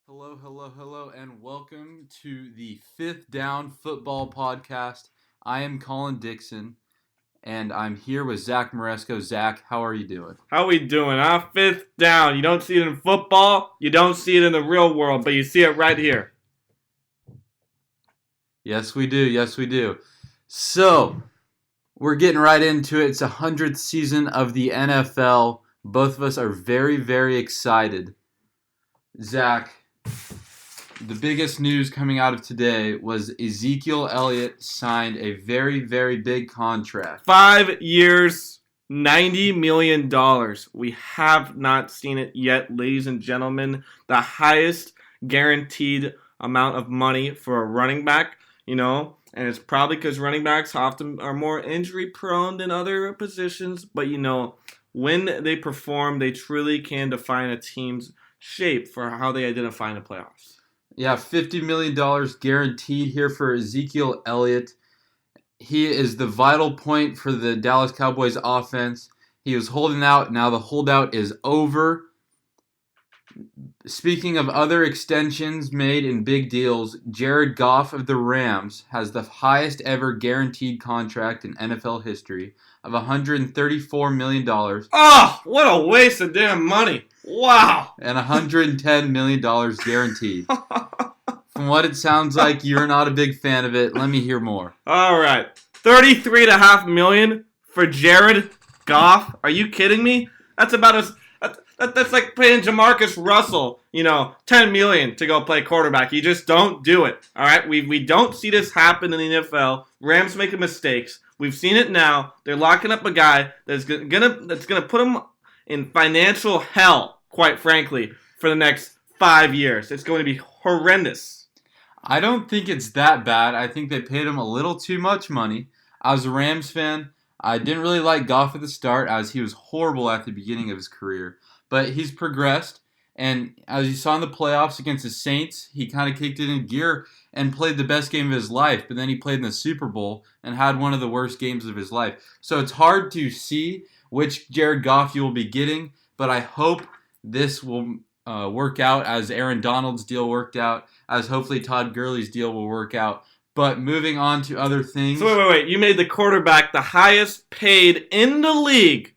Hello, hello, hello, and welcome to the Fifth Down Football Podcast. I am Colin Dixon, and I'm here with Zach Maresco. Zach, how are you doing? How we doing, huh? Fifth down. You don't see it in football. You don't see it in the real world, but you see it right here. Yes, we do. Yes, we do. So, we're getting right into it. It's the 100th season of the NFL. Both of us are very, very excited. Zach, the biggest news coming out of today was Ezekiel Elliott signed a very, very big contract. 5 years, $90 million. We have not seen it yet, ladies and gentlemen. The highest guaranteed amount of money for a running back, and it's probably because running backs often are more injury prone than other positions. But, when they perform, they truly can define a team's shape for how they identify in the playoffs. Yeah, $50 million guaranteed here for Ezekiel Elliott. He is the vital point for the Dallas Cowboys offense. He was holding out. Now the holdout is over. Speaking of other extensions made in big deals, Jared Goff of the Rams has the highest ever guaranteed contract in NFL history of $134 million. Oh, what a waste of damn money. Wow. And $110 million guaranteed. From what it sounds like, you're not a big fan of it. Let me hear more. All right. $33.5 million for Jared Goff. Are you kidding me? That's about as that's like paying Jamarcus Russell, $10 million to go play quarterback. You just don't do it. All right? We don't see this happen in the NFL. Rams making mistakes. We've seen it now. They're locking up a guy that's gonna put them in financial hell, quite frankly, for the next 5 years. It's going to be horrendous. I don't think it's that bad. I think they paid him a little too much money. I was a Rams fan. I didn't really like Goff at the start as he was horrible at the beginning of his career. But he's progressed, and as you saw in the playoffs against the Saints, he kind of kicked it in gear and played the best game of his life. But then he played in the Super Bowl and had one of the worst games of his life. So it's hard to see which Jared Goff you will be getting, but I hope this will work out as Aaron Donald's deal worked out, as hopefully Todd Gurley's deal will work out. But moving on to other things. So wait. You made the quarterback the highest paid in the league.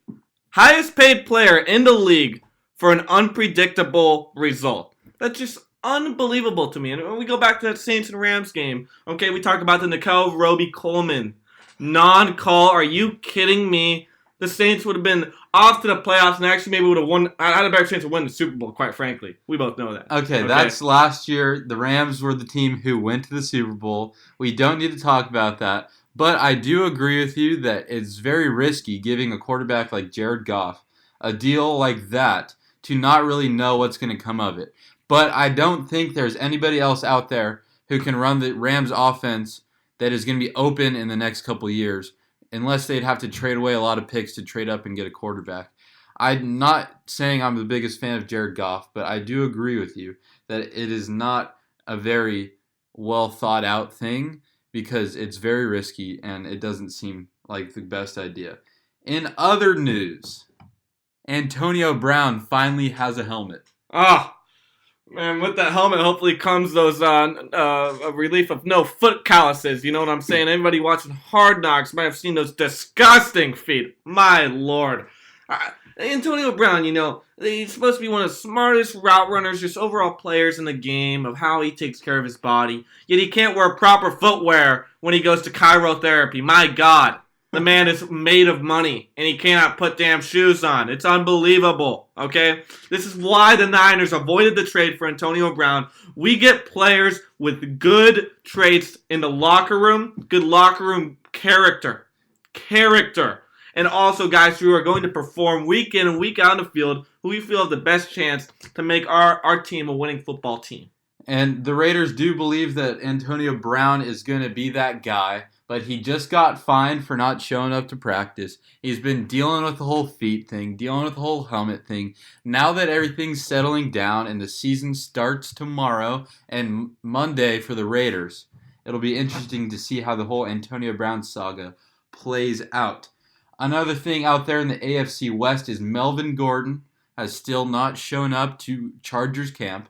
Highest paid player in the league for an unpredictable result. That's just unbelievable to me. And when we go back to that Saints and Rams game, okay, we talked about the Nicole Roby-Coleman non-call. Are you kidding me? The Saints would have been off to the playoffs and actually maybe would have won. I had a better chance of winning the Super Bowl, quite frankly. We both know that. Okay, that's last year. The Rams were the team who went to the Super Bowl. We don't need to talk about that. But I do agree with you that it's very risky giving a quarterback like Jared Goff a deal like that to not really know what's going to come of it. But I don't think there's anybody else out there who can run the Rams offense that is going to be open in the next couple of years, unless they'd have to trade away a lot of picks to trade up and get a quarterback. I'm not saying I'm the biggest fan of Jared Goff, but I do agree with you that it is not a very well thought out thing because it's very risky and it doesn't seem like the best idea. In other news, Antonio Brown finally has a helmet. Man, with that helmet, hopefully comes those a relief of no foot calluses. You know what I'm saying? Everybody watching Hard Knocks might have seen those disgusting feet. My Lord. Antonio Brown, he's supposed to be one of the smartest route runners, just overall players in the game of how he takes care of his body. Yet he can't wear proper footwear when he goes to chirotherapy. My God. The man is made of money, and he cannot put damn shoes on. It's unbelievable, okay? This is why the Niners avoided the trade for Antonio Brown. We get players with good traits in the locker room, good locker room character, and also guys who are going to perform week in and week out in the field, who we feel have the best chance to make our team a winning football team. And the Raiders do believe that Antonio Brown is going to be that guy, but he just got fined for not showing up to practice. He's been dealing with the whole feet thing, dealing with the whole helmet thing. Now that everything's settling down and the season starts tomorrow and Monday for the Raiders, it'll be interesting to see how the whole Antonio Brown saga plays out. Another thing out there in the AFC West is Melvin Gordon has still not shown up to Chargers camp.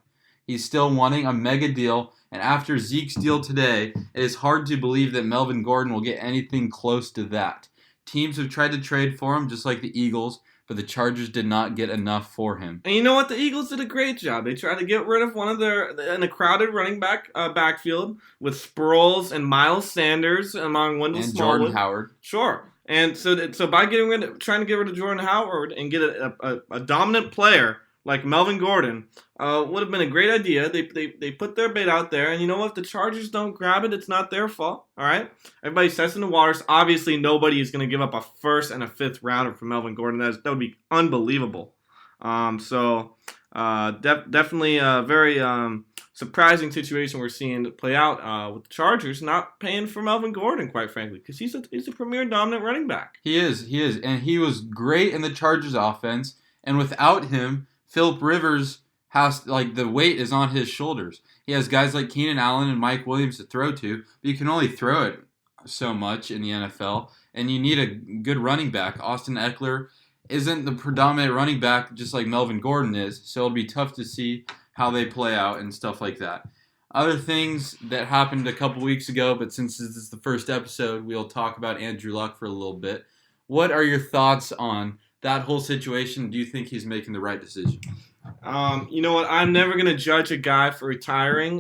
He's still wanting a mega deal, and after Zeke's deal today, it is hard to believe that Melvin Gordon will get anything close to that. Teams have tried to trade for him, just like the Eagles, but the Chargers did not get enough for him. And you know what? The Eagles did a great job. They tried to get rid of one of in a crowded running backfield with Sproles and Miles Sanders among Wendell And Smallwood. Jordan Howard. Sure. And so by trying to get rid of Jordan Howard and get a dominant player like Melvin Gordon would have been a great idea. They put their bait out there, and you know what? If the Chargers don't grab it, it's not their fault. All right, everybody's testing the waters. Obviously, nobody is going to give up a first and a fifth rounder for Melvin Gordon. That would be unbelievable. Definitely a very surprising situation we're seeing play out with the Chargers not paying for Melvin Gordon, quite frankly, because he's a premier dominant running back. He is, and he was great in the Chargers offense. And without him, Phillip Rivers has, the weight is on his shoulders. He has guys like Keenan Allen and Mike Williams to throw to, but you can only throw it so much in the NFL, and you need a good running back. Austin Eckler isn't the predominant running back just like Melvin Gordon is, so it'll be tough to see how they play out and stuff like that. Other things that happened a couple weeks ago, but since this is the first episode, we'll talk about Andrew Luck for a little bit. What are your thoughts on that whole situation? Do you think he's making the right decision? You know what? I'm never going to judge a guy for retiring.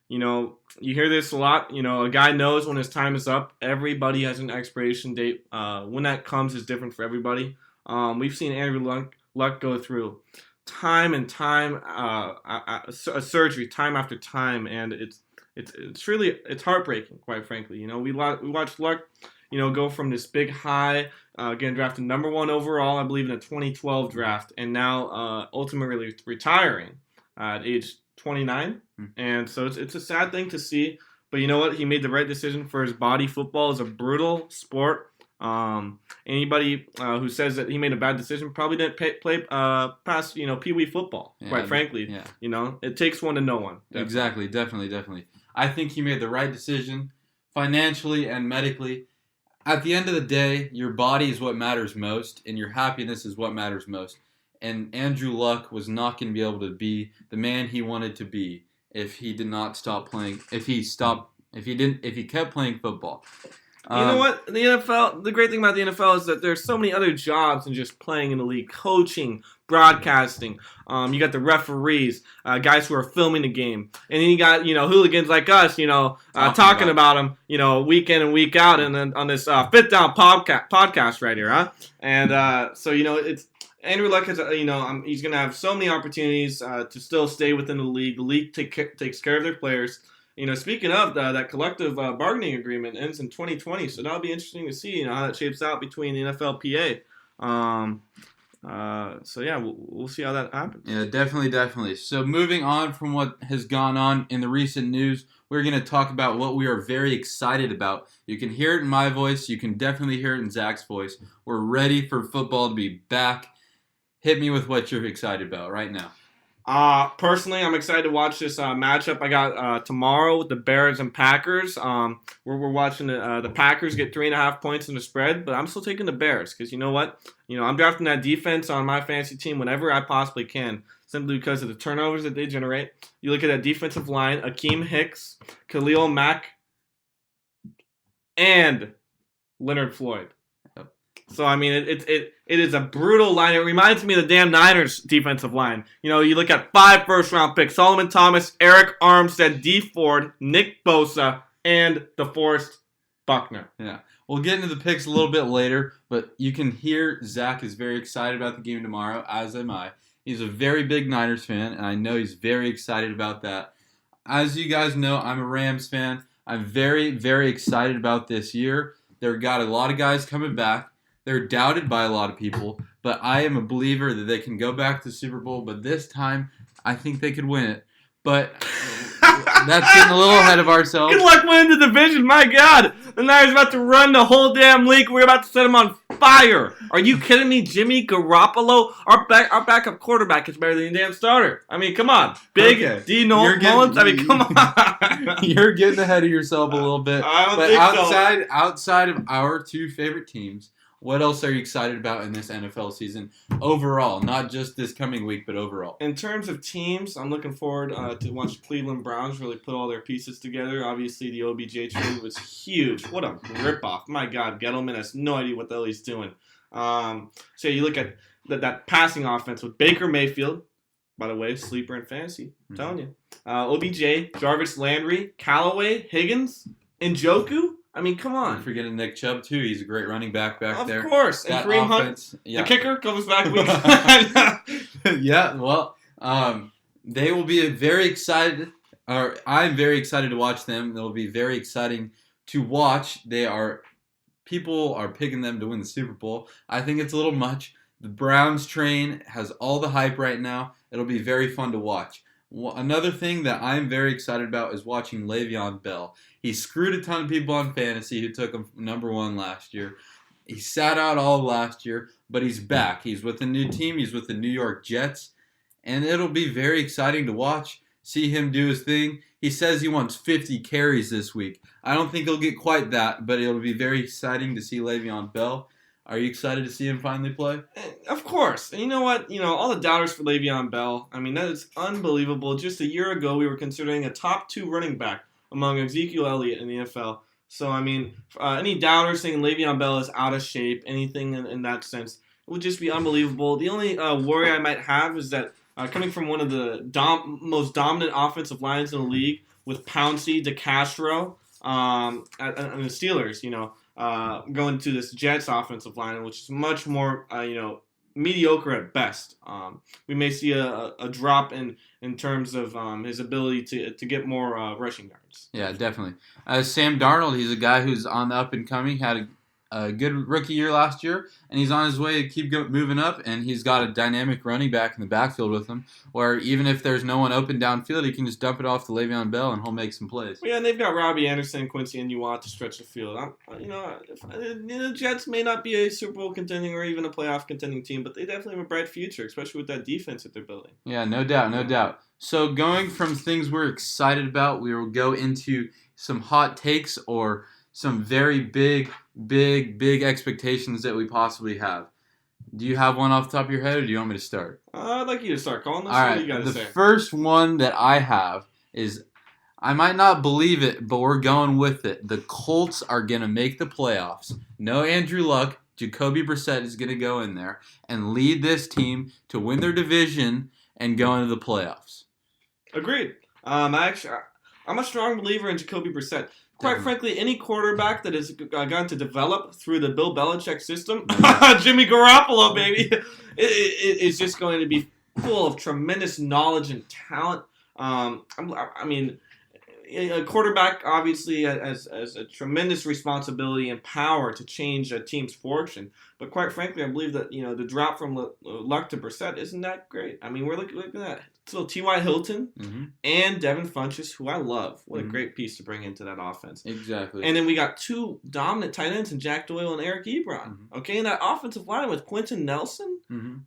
You hear this a lot. A guy knows when his time is up. Everybody has an expiration date. When that comes is different for everybody. We've seen Andrew Luck go through time and time a surgery, time after time, and it's really heartbreaking, quite frankly. We watched Luck, go from this big high, getting drafted number 1 overall, I believe, in a 2012 draft, and now ultimately retiring at age 29. And so it's a sad thing to see. But you know what? He made the right decision for his body. Football is a brutal sport. Anybody who says that he made a bad decision probably didn't play past Pee-wee football. Quite frankly, it takes one to know one. Definitely. Definitely. I think he made the right decision, financially and medically. At the end of the day, your body is what matters most, and your happiness is what matters most. And Andrew Luck was not going to be able to be the man he wanted to be if he did not stop playing. If he kept playing football. You know what? The NFL, the great thing about the NFL is that there's so many other jobs than just playing in the league. Coaching, broadcasting. You got the referees, guys who are filming the game. And then you got, hooligans like us, talking about them, week in and week out, and then on this Fifth Down podcast right here, huh? And it's Andrew Luck has, he's going to have so many opportunities to still stay within the league. The league takes care of their players. Speaking of that collective bargaining agreement ends in 2020, so that'll be interesting to see, how that shapes out between the NFLPA. We'll see how that happens. Yeah, definitely. So moving on from what has gone on in the recent news, we're going to talk about what we are very excited about. You can hear it in my voice. You can definitely hear it in Zach's voice. We're ready for football to be back. Hit me with what you're excited about right now. Personally, I'm excited to watch this matchup I got tomorrow with the Bears and Packers. We're watching the Packers get 3.5 points in the spread, but I'm still taking the Bears because you know what? I'm drafting that defense on my fantasy team whenever I possibly can, simply because of the turnovers that they generate. You look at that defensive line: Akeem Hicks, Khalil Mack, and Leonard Floyd. So, it is a brutal line. It reminds me of the damn Niners defensive line. You look at 5 first-round picks: Solomon Thomas, Eric Armstead, Dee Ford, Nick Bosa, and DeForest Buckner. Yeah. We'll get into the picks a little bit later, but you can hear Zach is very excited about the game tomorrow, as am I. He's a very big Niners fan, and I know he's very excited about that. As you guys know, I'm a Rams fan. I'm very, very excited about this year. They've got a lot of guys coming back. They're doubted by a lot of people, but I am a believer that they can go back to the Super Bowl, but this time, I think they could win it. But that's getting a little ahead of ourselves. Good luck winning the division, my God. The Niners about to run the whole damn league. We're about to set them on fire. Are you kidding me? Jimmy Garoppolo, our backup quarterback is better than the damn starter. Come on. D. Mullins. Come on. You're getting ahead of yourself a little bit. I don't think outside of our 2 favorite teams, What else are you excited about in this NFL season overall? Not just this coming week, but overall. In terms of teams, I'm looking forward to watch Cleveland Browns really put all their pieces together. Obviously, the OBJ trade was huge. What a ripoff. My God, Gettleman has no idea what the hell he's doing. So you look at that passing offense with Baker Mayfield, by the way, sleeper in fantasy. I'm telling you. OBJ, Jarvis Landry, Callaway, Higgins, Njoku. I mean, come on. Don't forget Nick Chubb, too. He's a great running back there. Of course. And That Kareem offense, Hunt, yeah. the kicker, comes back week. Yeah, well, they will be very excited, or I'm very excited to watch them. They'll be very exciting to watch. People are picking them to win the Super Bowl. I think it's a little much. The Browns train has all the hype right now. It'll be very fun to watch. Another thing that I'm very excited about is watching Le'Veon Bell. He screwed a ton of people on fantasy who took him number 1 last year. He sat out all of last year, but he's back. He's with a new team. He's with the New York Jets. And it'll be very exciting to watch, see him do his thing. He says he wants 50 carries this week. I don't think he'll get quite that, but it'll be very exciting to see Le'Veon Bell. Are you excited to see him finally play? Of course. And you know what? All the doubters for Le'Veon Bell, I mean, that is unbelievable. Just a year ago, we were considering a top 2 running back among Ezekiel Elliott in the NFL. So, I mean, any doubters saying Le'Veon Bell is out of shape, anything in that sense, it would just be unbelievable. The only worry I might have is that coming from one of the most dominant offensive lines in the league with Pouncey, DeCastro, and the Steelers, going to this Jets offensive line, which is much more, mediocre at best. We may see a drop in terms of his ability to get more rushing yards. Yeah, definitely. Sam Darnold, he's a guy who's on the up and coming, had a good rookie year last year, and he's on his way to keep moving up, and he's got a dynamic running back in the backfield with him, where even if there's no one open downfield, he can just dump it off to Le'Veon Bell, and he'll make some plays. Yeah, and they've got Robbie Anderson, Quincy Enunwa to stretch the field. The Jets may not be a Super Bowl contending or even a playoff contending team, but they definitely have a bright future, especially with that defense that they're building. Yeah, no doubt. So going from things we're excited about, we will go into some hot takes or some very big expectations that we possibly have. Do you have one off the top of your head, or do you want me to start? I'd like you to start, Colin. All right, what you got to say. The first one that I have is, I might not believe it, but we're going with it. The Colts are going to make the playoffs. No Andrew Luck. Jacoby Brissett is going to go in there and lead this team to win their division and go into the playoffs. Agreed. I'm a strong believer in Jacoby Brissett. Quite frankly, any quarterback that has gone to develop through the Bill Belichick system, Jimmy Garoppolo, baby, is just going to be full of tremendous knowledge and talent. I mean, a quarterback obviously has a tremendous responsibility and power to change a team's fortune. But quite frankly, I believe that the drop from Luck to Brissett isn't that great. I mean, we're looking at that. So T.Y. Hilton and Devin Funchess, who I love. What a great piece to bring into that offense. Exactly. And then we got 2 dominant tight ends in Jack Doyle and Eric Ebron. Okay, and that offensive line with Quentin Nelson.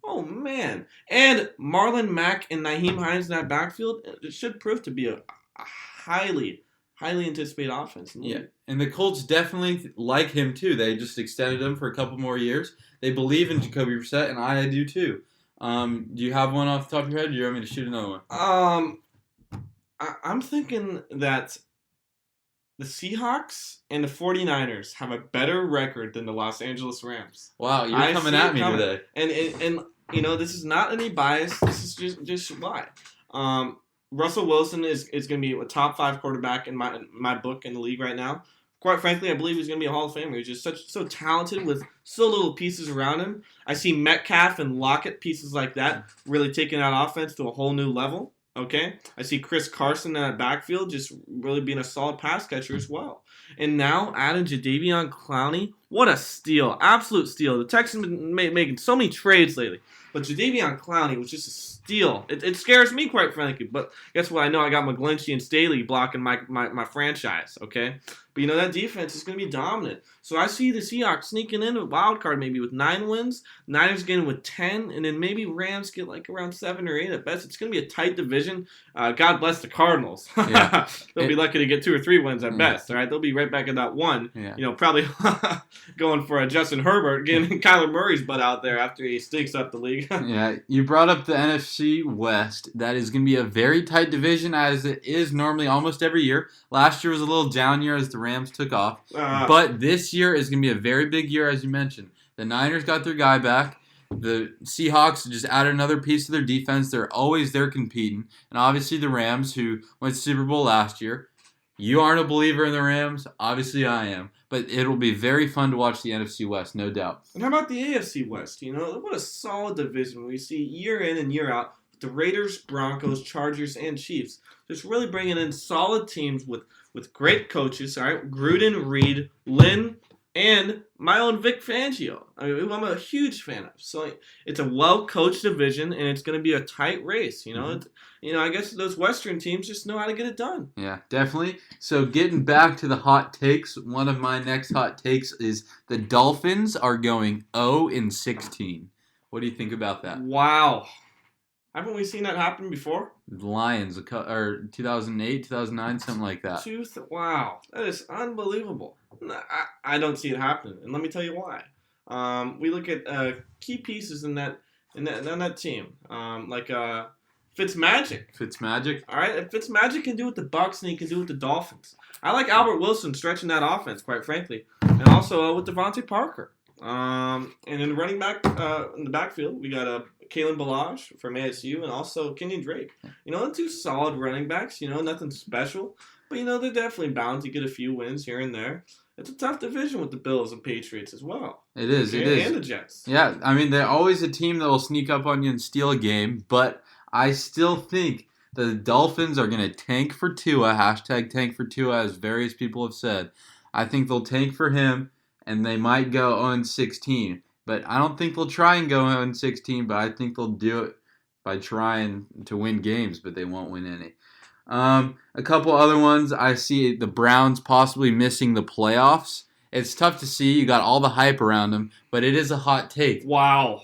Oh, man. And Marlon Mack and Nyheim Hines in that backfield, it should prove to be a highly anticipated offense. Yeah, and the Colts definitely like him, too. They just extended him for a couple more years. They believe in Jacoby Brissett, and I do, too. Do you have one off the top of your head, or do you want me to shoot another one? I'm thinking that the Seahawks and the 49ers have a better record than the Los Angeles Rams. Wow, you're coming at me today. And this is not any bias. This is just why. Russell Wilson is going to be a top 5 quarterback in my book in the league right now. Quite frankly, I believe he's going to be a Hall of Famer. He's just so talented with so little pieces around him. I see Metcalf and Lockett, pieces like that, really taking that offense to a whole new level. Okay? I see Chris Carson in that backfield just really being a solid pass catcher as well. And now adding Jadeveon Clowney, what a steal. Absolute steal. The Texans have been making so many trades lately. But Jadeveon Clowney was just a steal. It scares me, quite frankly. But guess what? I know I got McGlinchey and Staley blocking my franchise, okay? But, that defense is going to be dominant. So I see the Seahawks sneaking in a wild card maybe with 9 wins, Niners getting with 10, and then maybe Rams get like around 7 or 8 at best. It's going to be a tight division. God bless the Cardinals. Yeah. They'll be lucky to get 2 or 3 wins at best, all right? They'll be right back at that 1. Yeah. Probably Going for a Justin Herbert, getting Kyler Murray's butt out there after he stinks up the league. Yeah, you brought up the NFC West. That is going to be a very tight division, as it is normally almost every year. Last year was a little down year as the Rams took off. But this year is going to be a very big year, as you mentioned. The Niners got their guy back. The Seahawks just added another piece to their defense. They're always there competing. And obviously the Rams, who went to Super Bowl last year. You aren't a believer in the Rams. Obviously I am. But it'll be very fun to watch the NFC West, no doubt. And how about the AFC West? What a solid division we see year in and year out. The Raiders, Broncos, Chargers, and Chiefs. Just really bringing in solid teams with great coaches. All right, Gruden, Reed, Lynn, and my own Vic Fangio. I'm a huge fan of. So it's a well-coached division, and it's going to be a tight race. I guess those Western teams just know how to get it done. Yeah, definitely. So getting back to the hot takes, one of my next hot takes is the Dolphins are going 0-16. What do you think about that? Wow. Haven't we seen that happen before? The Lions, or 2008, 2009, something like that. Wow, that is unbelievable. I don't see it happening, and let me tell you why. We look at key pieces in that team, like Fitzmagic. Fitzmagic? All right, if Fitzmagic can do it with the Bucks, and he can do it with the Dolphins. I like Albert Wilson stretching that offense, quite frankly, and also with Devontae Parker. And in the running back, in the backfield, we got Kalen Ballage from ASU and also Kenyon Drake. The two solid running backs. Nothing special, but they're definitely bound to get a few wins here and there. It's a tough division with the Bills and Patriots as well. It is. And the Jets. Yeah, I mean they're always a team that will sneak up on you and steal a game, but I still think the Dolphins are going to tank for Tua. Hashtag tank for Tua, as various people have said. I think they'll tank for him, and they might go 0-16. But I don't think they'll try and go 0-16, but I think they'll do it by trying to win games, but they won't win any. A couple other ones, I see the Browns possibly missing the playoffs. It's tough to see. You got all the hype around them, but it is a hot take. Wow.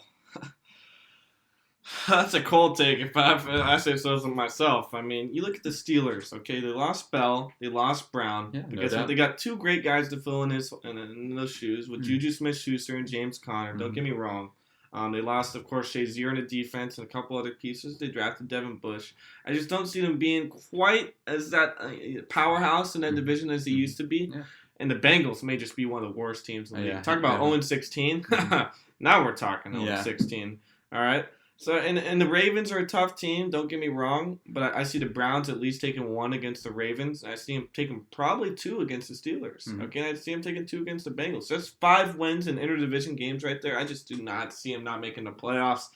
That's a cold take if I say so myself. I mean, you look at the Steelers, okay? They lost Bell, they lost Brown. Yeah, because they got two great guys to fill in those shoes with Juju Smith-Schuster and James Conner. Don't get me wrong. They lost, of course, Shazier in the defense and a couple other pieces. They drafted Devin Bush. I just don't see them being quite as that powerhouse in that division as they used to be. Yeah. And the Bengals may just be one of the worst teams in the league. Yeah, Talk about 0-16. Now we're talking 0-16. All right. So, and the Ravens are a tough team, don't get me wrong, but I see the Browns at least taking one against the Ravens. I see them taking probably two against the Steelers. Mm-hmm. Okay, I see them taking two against the Bengals. So that's 5 wins in interdivision games right there. I just do not see him not making the playoffs.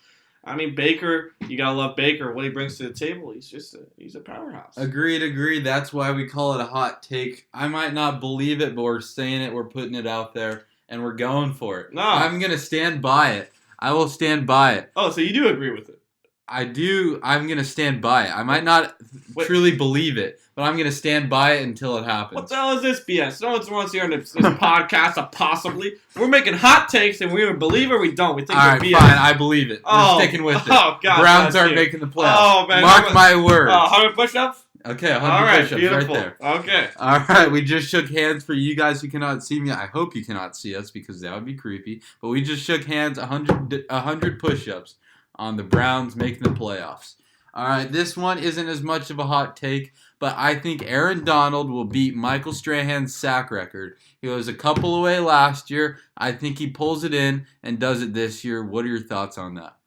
I mean, Baker, you got to love Baker. What he brings to the table, he's a powerhouse. Agreed. That's why we call it a hot take. I might not believe it, but we're saying it, we're putting it out there, and we're going for it. No. I'm going to stand by it. I will stand by it. Oh, so you do agree with it? I do. I'm going to stand by it. I might not truly believe it, but I'm going to stand by it until it happens. What the hell is this BS? No one wants to hear on this podcast, possibly. We're making hot takes, and we either believe it or we don't. We think all we're right, BS. fine. I believe it. We're sticking with it. Oh, God. Browns aren't making the playoffs. Oh, man. Mark my words. 100 push-ups? Okay, 100 all right, push-ups beautiful. right there. Okay. All right, we just shook hands for you guys who cannot see me. I hope you cannot see us because that would be creepy. But we just shook hands, 100 push-ups on the Browns making the playoffs. All right, this one isn't as much of a hot take, but I think Aaron Donald will beat Michael Strahan's sack record. He was a couple away last year. I think he pulls it in and does it this year. What are your thoughts on that?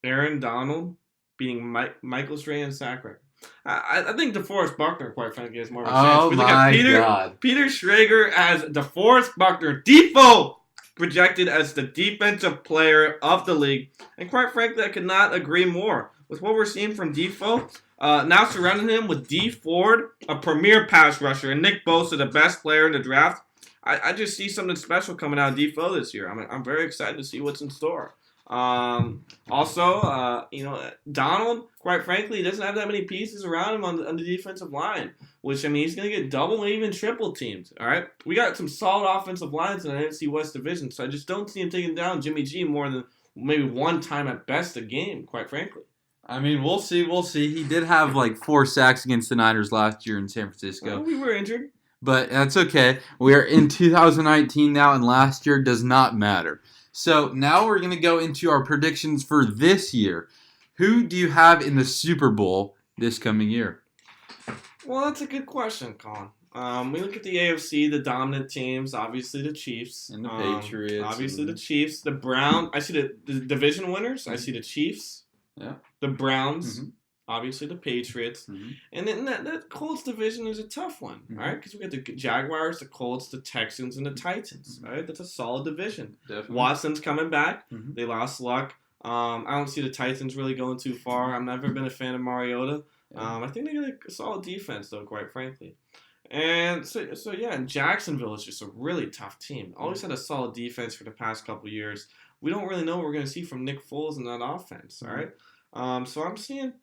Aaron Donald beating Michael Strahan's sack record. I think DeForest Buckner, quite frankly, has more of a chance. Oh, We look my at God. Peter Schrager as DeForest Buckner. Defoe projected as the defensive player of the league. And quite frankly, I could not agree more. With what we're seeing from Defoe, now surrounding him with D. Ford, a premier pass rusher, and Nick Bosa, the best player in the draft, I just see something special coming out of Defoe this year. I'm very excited to see what's in store. Donald, quite frankly, he doesn't have that many pieces around him on the defensive line, which, I mean, he's going to get double and even triple teams, all right? We got some solid offensive lines in the NFC West Division, so I just don't see him taking down Jimmy G more than maybe one time at best a game, quite frankly. I mean, we'll see. He did have like 4 sacks against the Niners last year in San Francisco. Well, we were injured. but that's okay. We are in 2019 now, and last year does not matter. So now we're going to go into our predictions for this year. Who do you have in the Super Bowl this coming year? Well, that's a good question, Colin. We look at the AFC, the dominant teams, obviously the Chiefs. And the Patriots. Obviously the Chiefs. The Browns. I see the division winners. I see the Chiefs. Yeah. The Browns. Obviously the Patriots. And then that Colts division is a tough one, right? Because we got the Jaguars, the Colts, the Texans, and the Titans, right? That's a solid division. Definitely. Watson's coming back. They lost Luck. I don't see the Titans really going too far. I've never been a fan of Mariota. I think they got a solid defense, though, quite frankly. And so yeah, and Jacksonville is just a really tough team. Always had a solid defense for the past couple years. We don't really know what we're going to see from Nick Foles in that offense, all right? So I'm feeling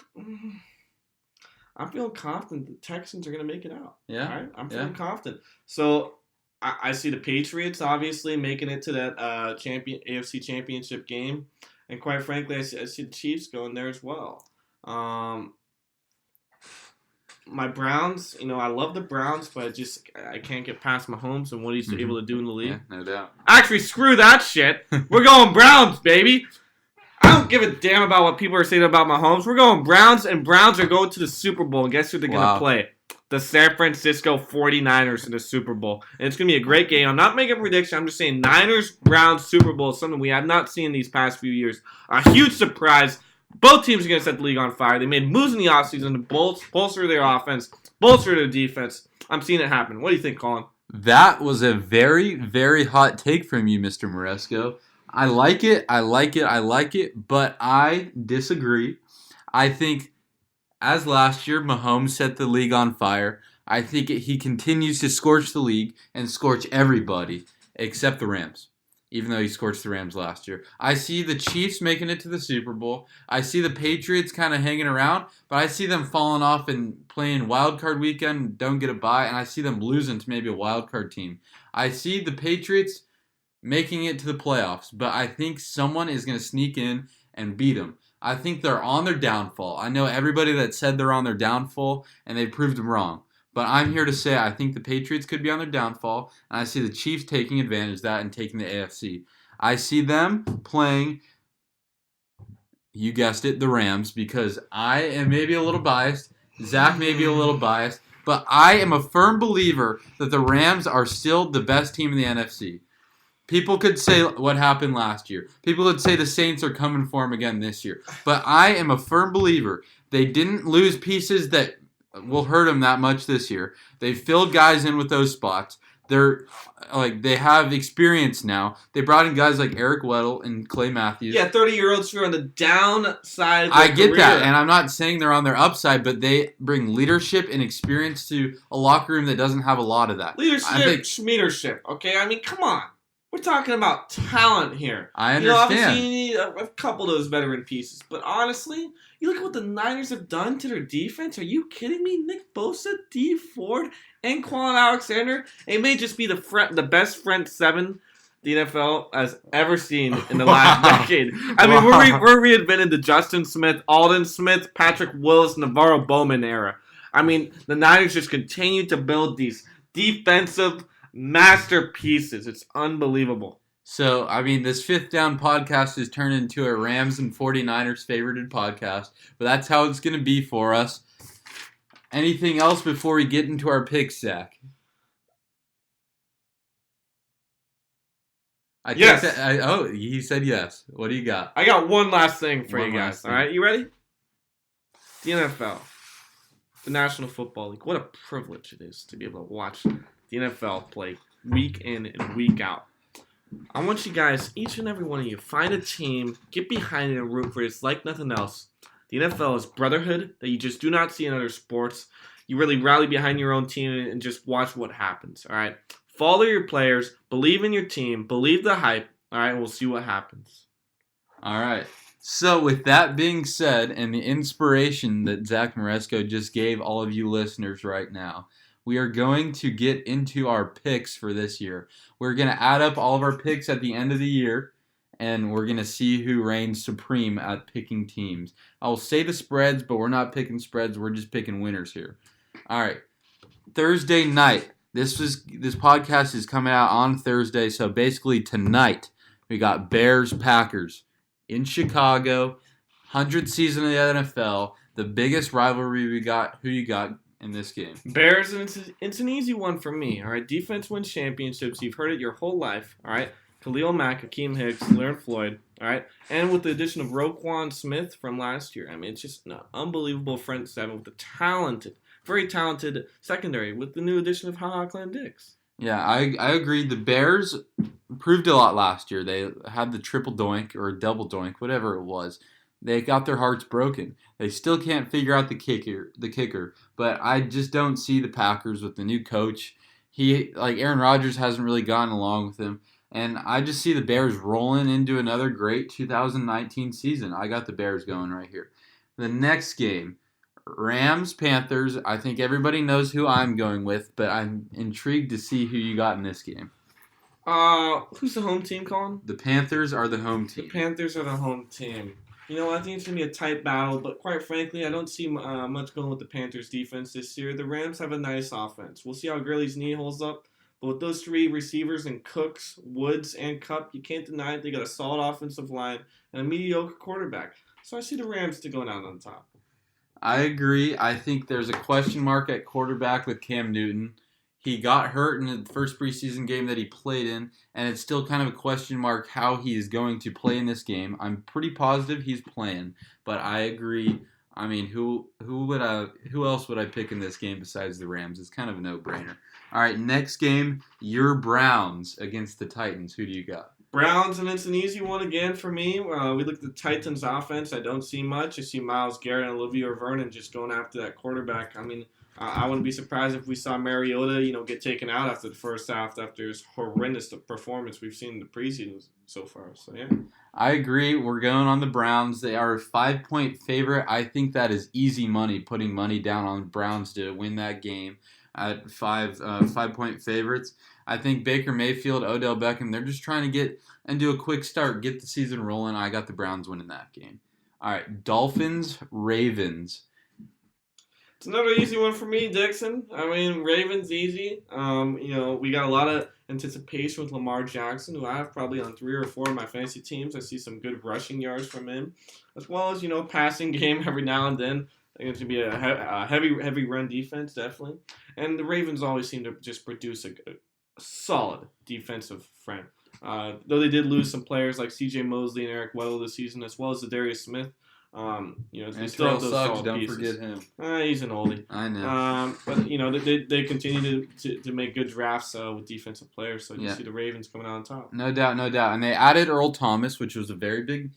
confident the Texans are going to make it out. Yeah. Right? I'm feeling confident. So I see the Patriots obviously making it to that AFC Championship game. And quite frankly, I see the Chiefs going there as well. My Browns, I love the Browns, but I can't get past Mahomes and what he's able to do in the league. Yeah, no doubt. Actually, screw that shit. We're going Browns, baby. I don't give a damn about what people are saying about Mahomes. We're going Browns, and Browns are going to the Super Bowl. And guess who they're going to play? The San Francisco 49ers in the Super Bowl. And it's going to be a great game. I'm not making a prediction. I'm just saying Niners-Browns Super Bowl is something we have not seen these past few years. A huge surprise. Both teams are going to set the league on fire. They made moves in the offseason to bolster their offense, bolster their defense. I'm seeing it happen. What do you think, Colin? That was a very, very hot take from you, Mr. Moresco. I like it, but I disagree. I think, as last year, Mahomes set the league on fire. I think he continues to scorch the league and scorch everybody except the Rams, even though he scorched the Rams last year. I see the Chiefs making it to the Super Bowl. I see the Patriots kind of hanging around, but I see them falling off and playing wild card weekend, don't get a bye, and I see them losing to maybe a wild card team. I see the Patriots making it to the playoffs, but I think someone is going to sneak in and beat them. I think they're on their downfall. I know everybody that said they're on their downfall, and they proved them wrong. But I'm here to say I think the Patriots could be on their downfall, and I see the Chiefs taking advantage of that and taking the AFC. I see them playing, you guessed it, the Rams, because I am maybe a little biased. Zach may be a little biased, but I am a firm believer that the Rams are still the best team in the NFC. People could say what happened last year. People could say the Saints are coming for them again this year. But I am a firm believer they didn't lose pieces that will hurt them that much this year. They filled guys in with those spots. They have experience now. They brought in guys like Eric Weddle and Clay Matthews. Yeah, 30-year-olds who are on the downside of their I get career. that, and I'm not saying they're on their upside, but they bring leadership and experience to a locker room that doesn't have a lot of that. Leadership, okay? I mean, come on. We're talking about talent here. I understand. Obviously, you need a couple of those veteran pieces. But honestly, you look at what the Niners have done to their defense. Are you kidding me? Nick Bosa, Dee Ford, and Colin Alexander. It may just be the best front seven the NFL has ever seen in the last decade. I mean, we're reinventing the Justin Smith, Alden Smith, Patrick Willis, Navarro Bowman era. I mean, the Niners just continue to build these defensive masterpieces. It's unbelievable. So, I mean, this Fifth Down podcast has turned into a Rams and 49ers favorited podcast, but that's how it's going to be for us. Anything else before we get into our picks, Zach? Yes. He said yes. What do you got? I got one last thing for you guys. All right, you ready? The NFL, the National Football League. What a privilege it is to be able to watch the NFL play week in and week out. I want you guys, each and every one of you, find a team, get behind it and root for it. It's like nothing else. The NFL is brotherhood that you just do not see in other sports. You really rally behind your own team and just watch what happens, all right? Follow your players, believe in your team, believe the hype, all right? And we'll see what happens. All right. So with that being said, and the inspiration that Zach Moresco just gave all of you listeners right now, we are going to get into our picks for this year. We're going to add up all of our picks at the end of the year, and we're going to see who reigns supreme at picking teams. I will say the spreads, but we're not picking spreads. We're just picking winners here. All right. Thursday night, This podcast is coming out on Thursday, so basically tonight we got Bears Packers in Chicago, 100th season of the NFL, the biggest rivalry we got. Who you got in this game? Bears, and it's an easy one for me. All right, defense wins championships. You've heard it your whole life. All right, Khalil Mack, Akeem Hicks, Leonard Floyd. All right, and with the addition of Roquan Smith from last year, I mean, it's just an unbelievable front seven with a very talented secondary with the new addition of Ha Clan Dix. Yeah, I agree. The Bears proved a lot last year. They had the triple doink or double doink, whatever it was. They got their hearts broken. They still can't figure out the kicker. But I just don't see the Packers with the new coach. Aaron Rodgers hasn't really gotten along with him. And I just see the Bears rolling into another great 2019 season. I got the Bears going right here. The next game, Rams, Panthers. I think everybody knows who I'm going with, but I'm intrigued to see who you got in this game. Who's the home team, Colin? The Panthers are the home team. The Panthers are the home team. I think it's going to be a tight battle, but quite frankly, I don't see much going with the Panthers' defense this year. The Rams have a nice offense. We'll see how Gurley's knee holds up, but with those three receivers in Cooks, Woods, and Kupp, you can't deny it. They got a solid offensive line and a mediocre quarterback. So I see the Rams to go out on top. I agree. I think there's a question mark at quarterback with Cam Newton. He got hurt in the first preseason game that he played in, and it's still kind of a question mark how he is going to play in this game. I'm pretty positive he's playing, but I agree. I mean, who else would I pick in this game besides the Rams? It's kind of a no-brainer. All right, next game, your Browns against the Titans. Who do you got? Browns, and it's an easy one again for me. We look at the Titans' offense. I don't see much. I see Myles Garrett and Olivia Vernon just going after that quarterback. I mean, I wouldn't be surprised if we saw Mariota, get taken out after the first half after his horrendous performance we've seen in the preseason so far. So, yeah. I agree. We're going on the Browns. They are a 5-point favorite. I think that is easy money, putting money down on Browns to win that game at 5-point favorites. I think Baker Mayfield, Odell Beckham, they're just trying to get and do a quick start, get the season rolling. I got the Browns winning that game. All right, Dolphins, Ravens. It's another easy one for me, Dixon. I mean, Ravens easy. We got a lot of anticipation with Lamar Jackson, who I have probably on 3 or 4 of my fantasy teams. I see some good rushing yards from him, as well as passing game every now and then. I think it's going to be a heavy run defense, definitely. And the Ravens always seem to just produce a solid defensive front. Though they did lose some players like C.J. Mosley and Eric Weddle this season, as well as Darius Smith. And still have those Suggs, don't pieces. Forget him. He's an oldie. I know. But they continue to make good drafts with defensive players. So you see the Ravens coming out on top. No doubt. And they added Earl Thomas, which was a very big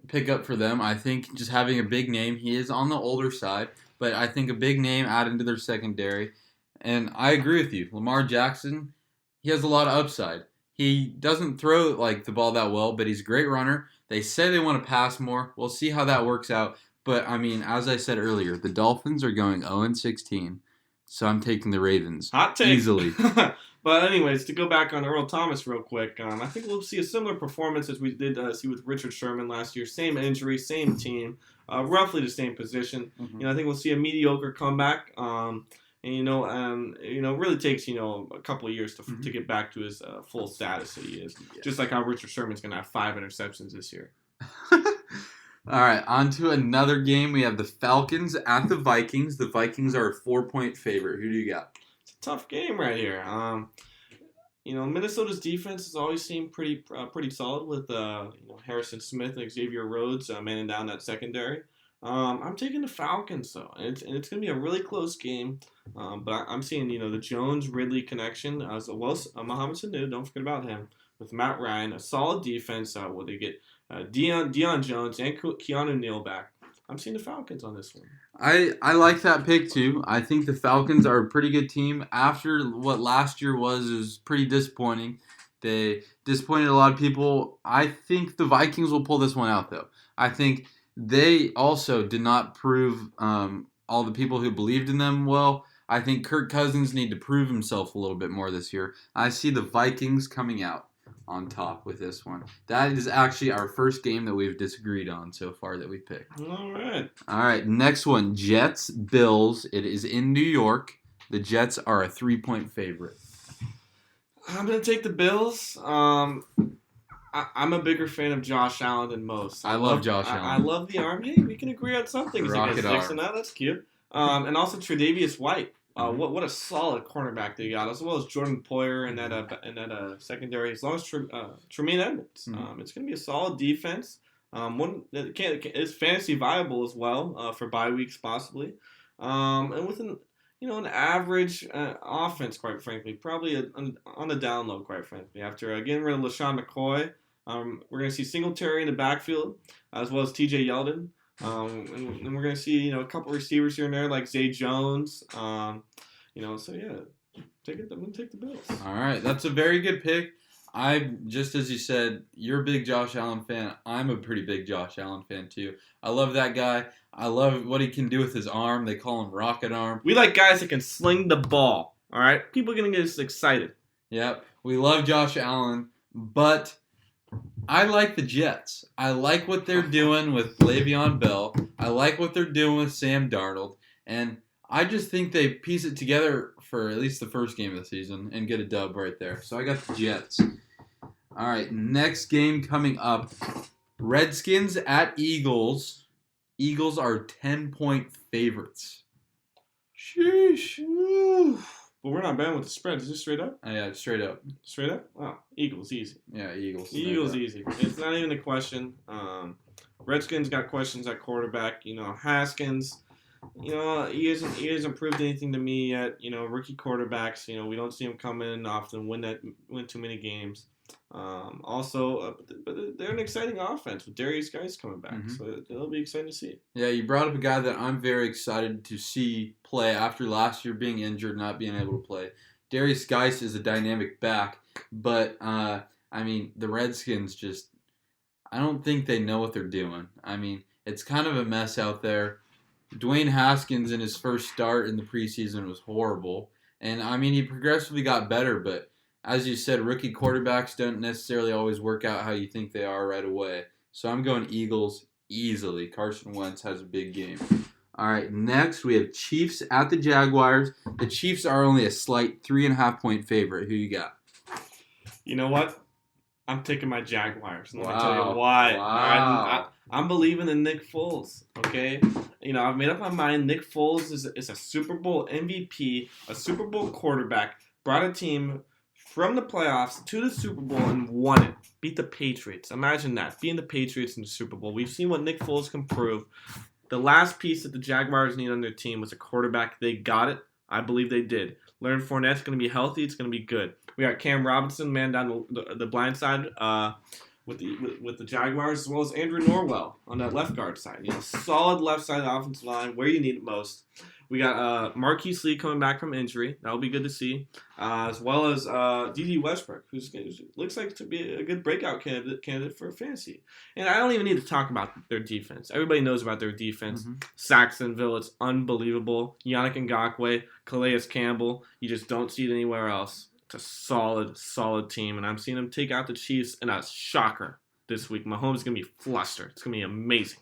pickup for them. I think just having a big name, he is on the older side, but I think a big name added to their secondary. And I agree with you. Lamar Jackson, he has a lot of upside. He doesn't throw the ball that well, but he's a great runner. They say they want to pass more. We'll see how that works out. But, I mean, as I said earlier, the Dolphins are going 0-16, so I'm taking the Ravens. Hot take. Easily. But anyways, to go back on Earl Thomas real quick, I think we'll see a similar performance as we did see with Richard Sherman last year. Same injury, same team, roughly the same position. Mm-hmm. I think we'll see a mediocre comeback. It really takes, a couple of years to get back to his full status that he is. Yeah. Just like how Richard Sherman's going to have 5 interceptions this year. All right, on to another game. We have the Falcons at the Vikings. The Vikings are a 4-point favorite. Who do you got? It's a tough game right here. Minnesota's defense has always seemed pretty solid with Harrison Smith and Xavier Rhodes manning down that secondary. I'm taking the Falcons, though, and it's going to be a really close game. But I'm seeing, the Jones-Ridley connection, as well as Mohamed Sanu, don't forget about him, with Matt Ryan, a solid defense where they get Deion Jones and Keanu Neal back. I'm seeing the Falcons on this one. I like that pick, too. I think the Falcons are a pretty good team. After what last year was pretty disappointing. They disappointed a lot of people. I think the Vikings will pull this one out, though. I think they also did not prove all the people who believed in them well. I think Kirk Cousins need to prove himself a little bit more this year. I see the Vikings coming out on top with this one. That is actually our first game that we've disagreed on so far that we picked. All right, next one, Jets, Bills. It is in New York. The Jets are a 3-point favorite. I'm gonna take the Bills. I'm a bigger fan of Josh Allen than most. I love Josh I Allen. love the arm. Hey, we can agree on some things Rocket against Dixon. arm. That's cute. And also Tre'Davious White. Mhm. What a solid cornerback they got, as well as Jordan Poyer and that secondary, as long as Tremaine Edmonds. It's going to be a solid defense. One that is fantasy viable as well for bye weeks possibly, and with an average offense, quite frankly, probably on the down low, quite frankly. After getting rid of LaShawn McCoy, we're going to see Singletary in the backfield, as well as T.J. Yeldon. And we're going to see, a couple receivers here and there, like Zay Jones. So yeah, I'm going to take the Bills. All right, that's a very good pick. Just as you said, you're a big Josh Allen fan. I'm a pretty big Josh Allen fan too. I love that guy. I love what he can do with his arm. They call him Rocket Arm. We like guys that can sling the ball. All right, people are gonna get us excited. Yep, we love Josh Allen, but I like the Jets. I like what they're doing with Le'Veon Bell. I like what they're doing with Sam Darnold, and I just think they piece it together for at least the first game of the season and get a dub right there. So I got the Jets. All right, next game coming up. Redskins at Eagles. Eagles are 10-point favorites. Sheesh. But we're not bad with the spread. Is this straight up? Yeah, straight up. Straight up? Wow. Eagles, easy. Yeah, Eagles. Eagles, easy. It's not even a question. Redskins got questions at quarterback. Haskins, he hasn't proved anything to me yet. Rookie quarterbacks, we don't see him come in often, win too many games. But they're an exciting offense with Darius Guice coming back, so it'll be exciting to see. Yeah, you brought up a guy that I'm very excited to see play after last year being injured, not being able to play. Darius Guice is a dynamic back, but the Redskins I don't think they know what they're doing. It's kind of a mess out there. Dwayne Haskins in his first start in the preseason was horrible, and he progressively got better, but as you said, rookie quarterbacks don't necessarily always work out how you think they are right away. So I'm going Eagles easily. Carson Wentz has a big game. All right, next we have Chiefs at the Jaguars. The Chiefs are only a slight 3.5-point favorite. Who you got? You know what? I'm taking my Jaguars. Let me Wow. tell you why. Wow. I'm believing in Nick Foles, okay? I've made up my mind. Nick Foles is a Super Bowl MVP, a Super Bowl quarterback, brought a team from the playoffs to the Super Bowl and won it. Beat the Patriots. Imagine that. Beating the Patriots in the Super Bowl. We've seen what Nick Foles can prove. The last piece that the Jaguars need on their team was a quarterback. They got it. I believe they did. Leonard Fournette's going to be healthy. It's going to be good. We got Cam Robinson, man down the blind side with the Jaguars, as well as Andrew Norwell on that left guard side. Solid left side of the offensive line where you need it most. We got Marquise Lee coming back from injury. That'll be good to see. As well as D.D. Westbrook, who looks like to be a good breakout candidate for fantasy. And I don't even need to talk about their defense. Everybody knows about their defense. Saxonville, it's unbelievable. Yannick Ngakoue, Calais Campbell, you just don't see it anywhere else. It's a solid, solid team. And I'm seeing them take out the Chiefs in a shocker this week. Mahomes is going to be flustered. It's going to be amazing.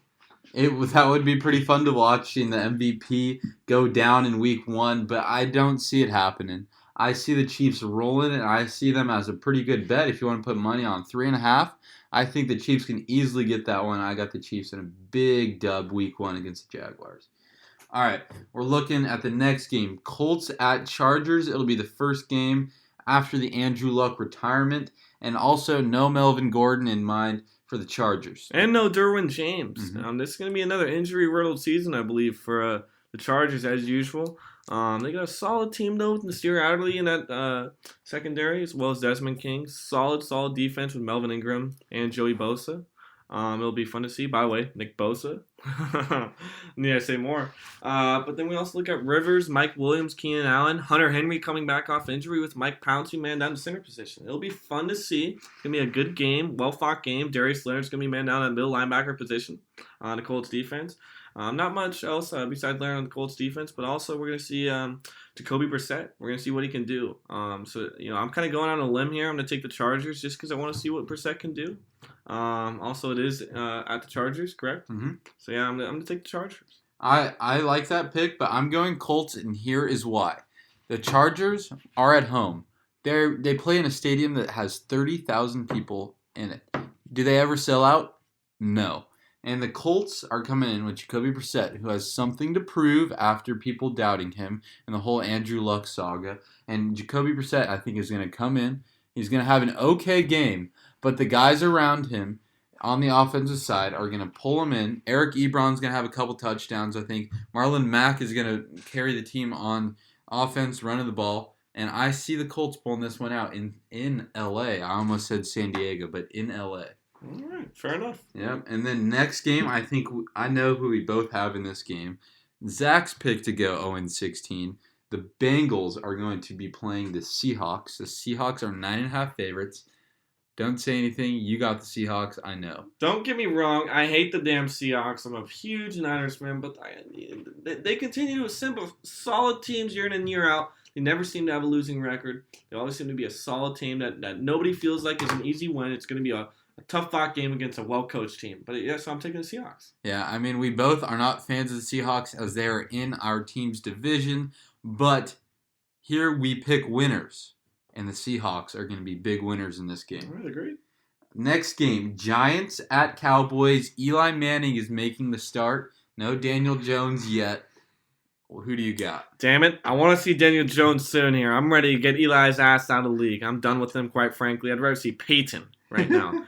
That would be pretty fun to watch, seeing the MVP go down in week 1, but I don't see it happening. I see the Chiefs rolling, and I see them as a pretty good bet if you want to put money on 3.5. I think the Chiefs can easily get that one. I got the Chiefs in a big dub week 1 against the Jaguars. All right, we're looking at the next game. Colts at Chargers. It'll be the first game after the Andrew Luck retirement, and also no Melvin Gordon in mind for the Chargers. And no Derwin James. This is going to be another injury-riddled season, I believe, for the Chargers as usual. They got a solid team, though, with Nasir Adderley in that secondary, as well as Desmond King. Solid defense with Melvin Ingram and Joey Bosa. It'll be fun to see. By the way, Nick Bosa. Need I say more? But then we also look at Rivers, Mike Williams, Keenan Allen, Hunter Henry coming back off injury with Mike Pouncey, man down the center position. It'll be fun to see. It's going to be a good game, well-fought game. Darius Leonard's going to be man down at middle linebacker position on the Colts defense. Not much else besides Leonard on the Colts defense, but also we're going to see Jacoby Brissett. We're going to see what he can do. I'm kind of going on a limb here. I'm going to take the Chargers just because I want to see what Brissett can do. Also, it is at the Chargers, correct? So, yeah, I'm going to take the Chargers. I like that pick, but I'm going Colts, and here is why. The Chargers are at home. They play in a stadium that has 30,000 people in it. Do they ever sell out? No. And the Colts are coming in with Jacoby Brissett, who has something to prove after people doubting him and the whole Andrew Luck saga. And Jacoby Brissett, I think, is going to come in. He's going to have an okay game, but the guys around him on the offensive side are going to pull him in. Eric Ebron's going to have a couple touchdowns, I think. Marlon Mack is going to carry the team on offense, running the ball. And I see the Colts pulling this one out in L.A. I almost said San Diego, but in L.A. All right, fair enough. Yep. And then next game, I think I know who we both have in this game. Zach's pick to go 0-16. The Bengals are going to be playing the Seahawks. The Seahawks are 9.5 favorites. Don't say anything. You got the Seahawks. I know. Don't get me wrong. I hate the damn Seahawks. I'm a huge Niners fan, but they continue to assemble solid teams year in and year out. They never seem to have a losing record. They always seem to be a solid team that nobody feels like is an easy win. It's going to be a tough fought game against a well-coached team. But yeah, so I'm taking the Seahawks. Yeah, I mean, we both are not fans of the Seahawks as they are in our team's division. But here we pick winners. And the Seahawks are going to be big winners in this game. All right, agreed. Next game, Giants at Cowboys. Eli Manning is making the start. No Daniel Jones yet. Well, who do you got? Damn it. I want to see Daniel Jones soon here. I'm ready to get Eli's ass out of the league. I'm done with him, quite frankly. I'd rather see Peyton right now.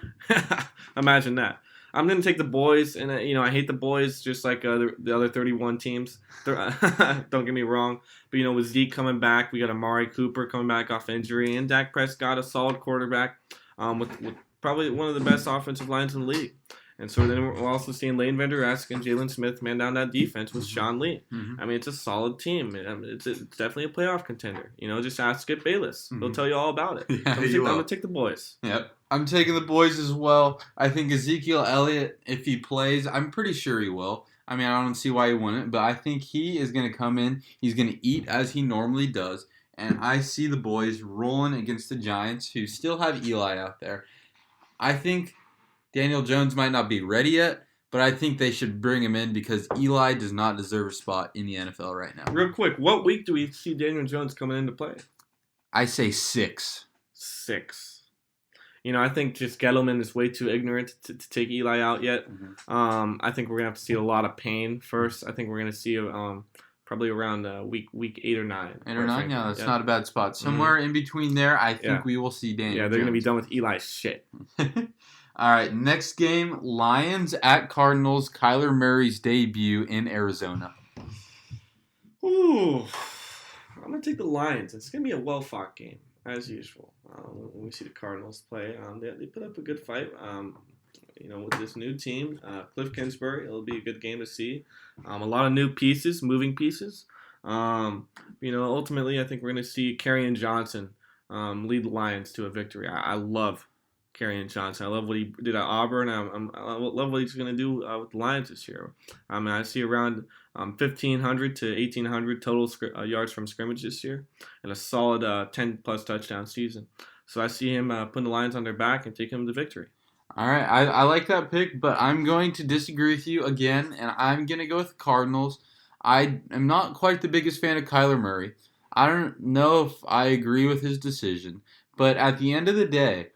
Imagine that. I'm going to take the boys, and I hate the boys just like the other 31 teams. Don't get me wrong. But, with Zeke coming back, we got Amari Cooper coming back off injury, and Dak Prescott, a solid quarterback with probably one of the best offensive lines in the league. And so then we're also seeing Lane Vander Esch and Jalen Smith man down that defense with Sean Lee. Mm-hmm. I mean, it's a solid team. It's definitely a playoff contender. Just ask Skip Bayless. He'll tell you all about it. Yeah, I'm going to take the boys. Yep. I'm taking the boys as well. I think Ezekiel Elliott, if he plays, I'm pretty sure he will. I mean, I don't see why he wouldn't, but I think he is going to come in. He's going to eat as he normally does. And I see the boys rolling against the Giants, who still have Eli out there. I think Daniel Jones might not be ready yet, but I think they should bring him in because Eli does not deserve a spot in the NFL right now. Real quick, what week do we see Daniel Jones coming into play? I say 6. 6. I think just Gettleman is way too ignorant to take Eli out yet. Mm-hmm. I think we're going to have to see a lot of pain first. I think we're going to see probably around week 8 or 9. 8 or 9? Yeah, that's not a bad spot. Somewhere in between there, I think we will see Daniel Yeah, they're going to be Jones. done with Eli's shit. All right, next game, Lions at Cardinals. Kyler Murray's debut in Arizona. Ooh, I'm going to take the Lions. It's going to be a well-fought game, as usual. When we see the Cardinals play, they put up a good fight. With this new team, Cliff Kingsbury, it'll be a good game to see. A lot of new pieces, moving pieces. Ultimately, I think we're going to see Kerryon Johnson lead the Lions to a victory. I love Kerryon Johnson. I love what he did at Auburn. I love what he's going to do with the Lions this year. I see around 1,500 to 1,800 total yards from scrimmage this year and a solid 10-plus touchdown season. So I see him putting the Lions on their back and taking them to victory. All right, I like that pick, but I'm going to disagree with you again, and I'm going to go with the Cardinals. I am not quite the biggest fan of Kyler Murray. I don't know if I agree with his decision, but at the end of the day,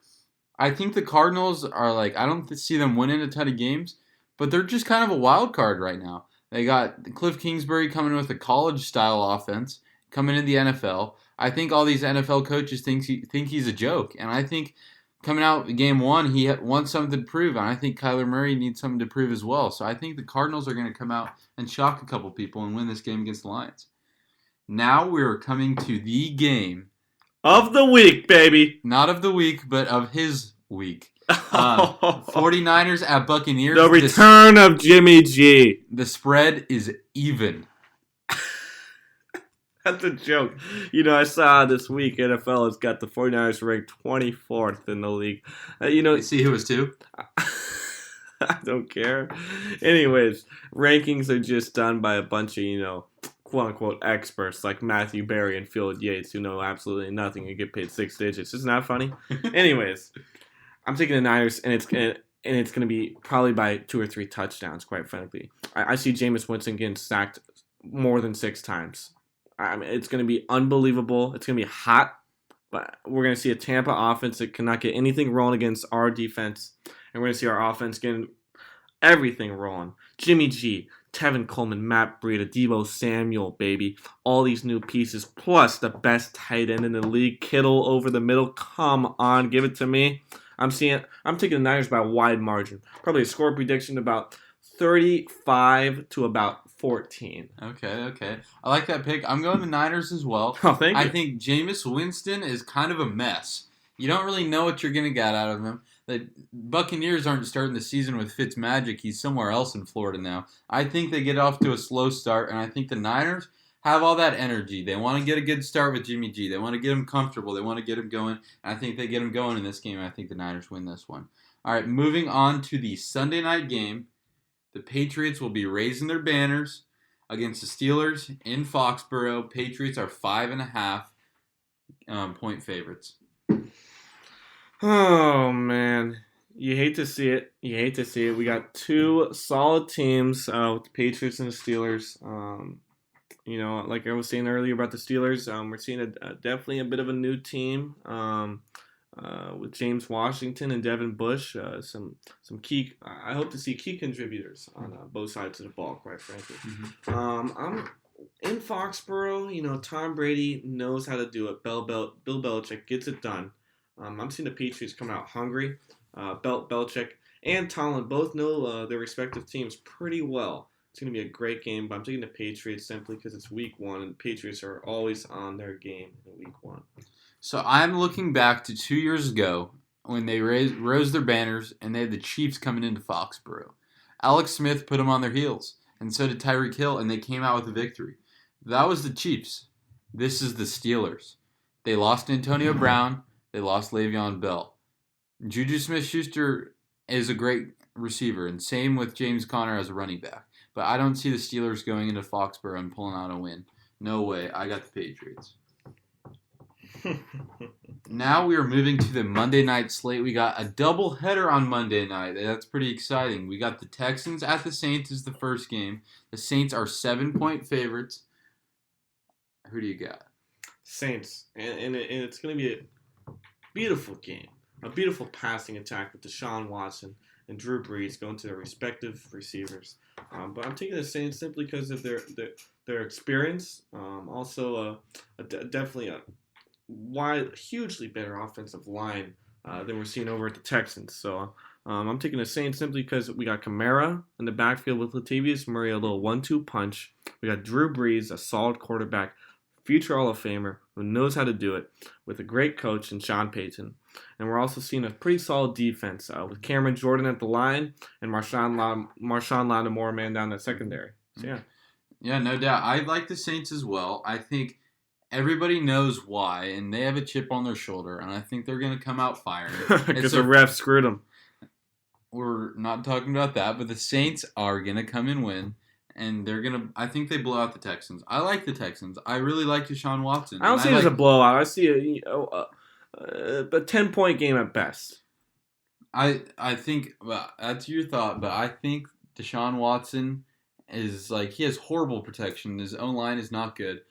I think the Cardinals are I don't see them winning a ton of games, but they're just kind of a wild card right now. They got Cliff Kingsbury coming with a college-style offense, coming in the NFL. I think all these NFL coaches think he's a joke, and I think coming out game 1, he wants something to prove, and I think Kyler Murray needs something to prove as well. So I think the Cardinals are going to come out and shock a couple people and win this game against the Lions. Now we're coming to the game of the week, baby. Not of the week, but of his week. 49ers at Buccaneers. The return of Jimmy G. The spread is even. That's a joke. I saw this week NFL has got the 49ers ranked 24th in the league. See who was 2? I don't care. Anyways, rankings are just done by a bunch of, quote-unquote experts like Matthew Berry and Field Yates who know absolutely nothing and get paid 6 digits. Isn't that funny? Anyways, I'm taking the Niners, and it's going to be probably by 2 or 3 touchdowns, quite frankly. I see Jameis Winston getting sacked more than 6 times. I mean, it's going to be unbelievable. It's going to be hot. but we're going to see a Tampa offense that cannot get anything rolling against our defense, and we're going to see our offense getting everything rolling. Jimmy G, Tevin Coleman, Matt Breida, Deebo Samuel, baby. All these new pieces, plus the best tight end in the league, Kittle over the middle. Come on, give it to me. I'm taking the Niners by a wide margin. Probably a score prediction about 35 to about 14. Okay. I like that pick. I'm going the Niners as well. Oh, thank you. I think Jameis Winston is kind of a mess. You don't really know what you're going to get out of him. The Buccaneers aren't starting the season with Fitzmagic. He's somewhere else in Florida now. I think they get off to a slow start, and I think the Niners have all that energy. They want to get a good start with Jimmy G. They want to get him comfortable. They want to get him going. And I think they get him going in this game, and I think the Niners win this one. All right, moving on to the Sunday night game. The Patriots will be raising their banners against the Steelers in Foxborough. Patriots are 5.5 point favorites. Oh, man. You hate to see it. We got two solid teams with the Patriots and the Steelers. Like I was saying earlier about the Steelers, we're seeing definitely a bit of a new team with James Washington and Devin Bush. Some key. I hope to see key contributors on both sides of the ball, quite frankly. Mm-hmm. I'm in Foxborough. Tom Brady knows how to do it. Bill Belichick gets it done. I'm seeing the Patriots come out hungry. Belichick and Tomlin both know their respective teams pretty well. It's going to be a great game, but I'm taking the Patriots simply because it's week 1, and the Patriots are always on their game in week 1. So I'm looking back to 2 years ago when they rose their banners and they had the Chiefs coming into Foxborough. Alex Smith put them on their heels, and so did Tyreek Hill, and they came out with a victory. That was the Chiefs. This is the Steelers. They lost Antonio Brown. They lost Le'Veon Bell. Juju Smith-Schuster is a great receiver, and same with James Conner as a running back. But I don't see the Steelers going into Foxborough and pulling out a win. No way. I got the Patriots. Now we are moving to the Monday night slate. We got a doubleheader on Monday night. That's pretty exciting. We got the Texans at the Saints as the first game. The Saints are 7-point favorites. Who do you got? Saints. And it's going to be a beautiful game. A beautiful passing attack with Deshaun Watson and Drew Brees going to their respective receivers. But I'm taking the Saints simply because of their experience. Also, definitely a hugely better offensive line than we're seeing over at the Texans. So I'm taking the Saints simply because we got Kamara in the backfield with Latavius Murray, a little 1-2 punch. We got Drew Brees, a solid quarterback, future Hall of Famer who knows how to do it, with a great coach in Sean Payton. And we're also seeing a pretty solid defense with Cameron Jordan at the line and Marshawn Lattimore, man, down the secondary. So, yeah. Yeah, no doubt. I like the Saints as well. I think everybody knows why, and they have a chip on their shoulder, and I think they're going to come out firing. Because the refs screwed them. We're not talking about that, but the Saints are going to come and win. And I think they blow out the Texans. I like the Texans. I really like Deshaun Watson. I don't see it as a blowout. I see a 10-point game at best. I think, well, that's your thought, but I think Deshaun Watson is he has horrible protection. His own line is not good.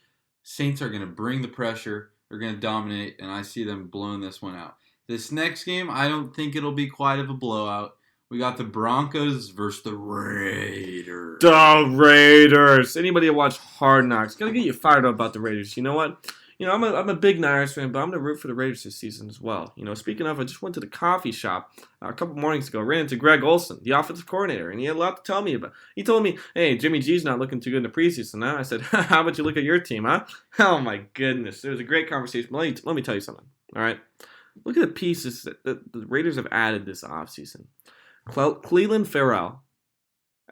Saints are going to bring the pressure. They're going to dominate, and I see them blowing this one out. This next game, I don't think it'll be quite of a blowout. We got the Broncos versus the Raiders. The Raiders. Anybody that watched Hard Knocks, gotta get you fired up about the Raiders. You know what? I'm a big Niners fan, but I'm gonna root for the Raiders this season as well. Speaking of, I just went to the coffee shop a couple mornings ago. Ran into Greg Olson, the offensive coordinator, and he had a lot to tell me about. He told me, "Hey, Jimmy G's not looking too good in the preseason." Huh? I said, "How about you look at your team, huh?" Oh my goodness, it was a great conversation. Let me tell you something. All right, look at the pieces that the Raiders have added this offseason. Cleveland Farrell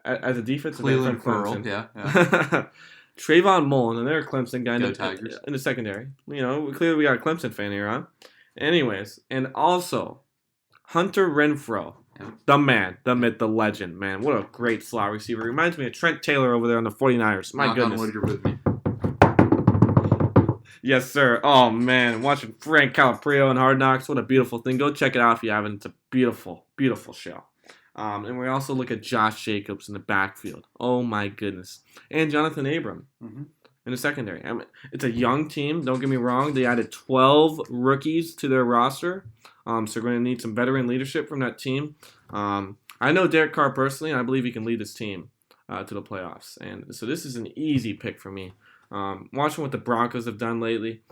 as a defensive end from Clemson. Yeah. Trayvon Mullen, another Clemson guy in the secondary. Clearly we got a Clemson fan here, huh? Anyways, and also Hunter Renfrow, the man, the myth, the legend, man. What a great slot receiver. Reminds me of Trent Taylor over there on the 49ers. My goodness. On wood, you're with me. Yes, sir. Oh, man. Watching Frank Caliprio and Hard Knocks. What a beautiful thing. Go check it out if you haven't. It's a beautiful, beautiful show. And we also look at Josh Jacobs in the backfield. Oh, my goodness. And Jonathan Abram. Mm-hmm. in the secondary. I mean, it's a young team. Don't get me wrong. They added 12 rookies to their roster, so they're going to need some veteran leadership from that team. I know Derek Carr personally, and I believe he can lead this team to the playoffs. And so this is an easy pick for me. Watching what the Broncos have done lately,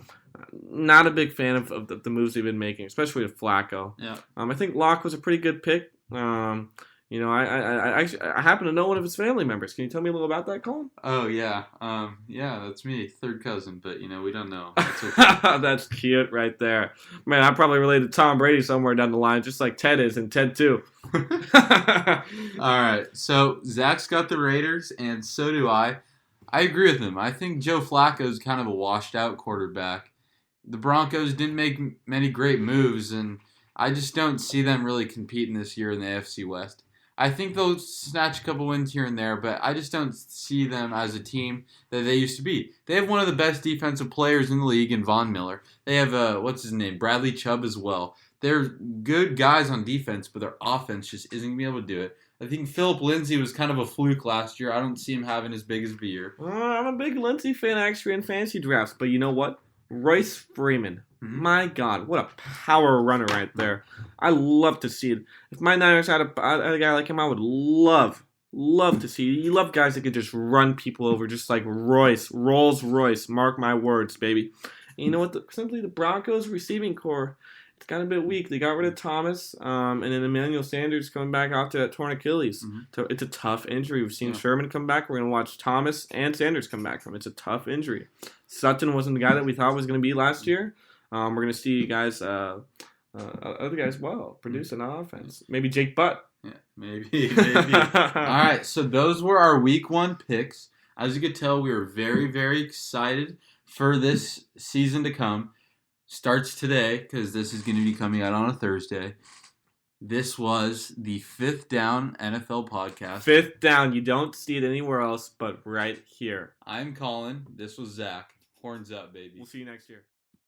not a big fan of the moves they've been making, especially with Flacco. Yeah. I think Locke was a pretty good pick. I happen to know one of his family members. Can you tell me a little about that, Colin? Oh yeah, yeah, that's me, third cousin, but we don't know. That's okay. That's cute right there. Man, I'm probably related to Tom Brady somewhere down the line, just like Ted is, and Ted too. All right, so Zach's got the Raiders, and so do I. I agree with him. I think Joe Flacco is kind of a washed-out quarterback. The Broncos didn't make many great moves, and I just don't see them really competing this year in the AFC West. I think they'll snatch a couple wins here and there, but I just don't see them as a team that they used to be. They have one of the best defensive players in the league in Von Miller. They have, what's his name, Bradley Chubb as well. They're good guys on defense, but their offense just isn't going to be able to do it. I think Philip Lindsay was kind of a fluke last year. I don't see him having as big as a year. I'm a big Lindsay fan actually in fantasy drafts, but you know what? Royce Freeman. Mm-hmm. My God, what a power runner right there. I love to see it. If my Niners had a guy like him, I would love to see it. You love guys that can just run people over just like Royce, Rolls-Royce. Mark my words, baby. And you know what? Simply the Broncos receiving core, it's got a bit weak. They got rid of Thomas, and then Emmanuel Sanders coming back after that torn Achilles. Mm-hmm. So it's a tough injury. We've seen Sherman come back. We're going to watch Thomas and Sanders come back from it. It's a tough injury. Sutton wasn't the guy that we thought was going to be last year. We're going to see guys, other guys, produce an offense. Maybe Jake Butt. Yeah, maybe. All right, so those were our Week 1 picks. As you could tell, we were very, very excited for this season to come. Starts today, because this is going to be coming out on a Thursday. This was the Fifth Down NFL podcast. Fifth Down. You don't see it anywhere else but right here. I'm Colin. This was Zach. Horns up, baby. We'll see you next year.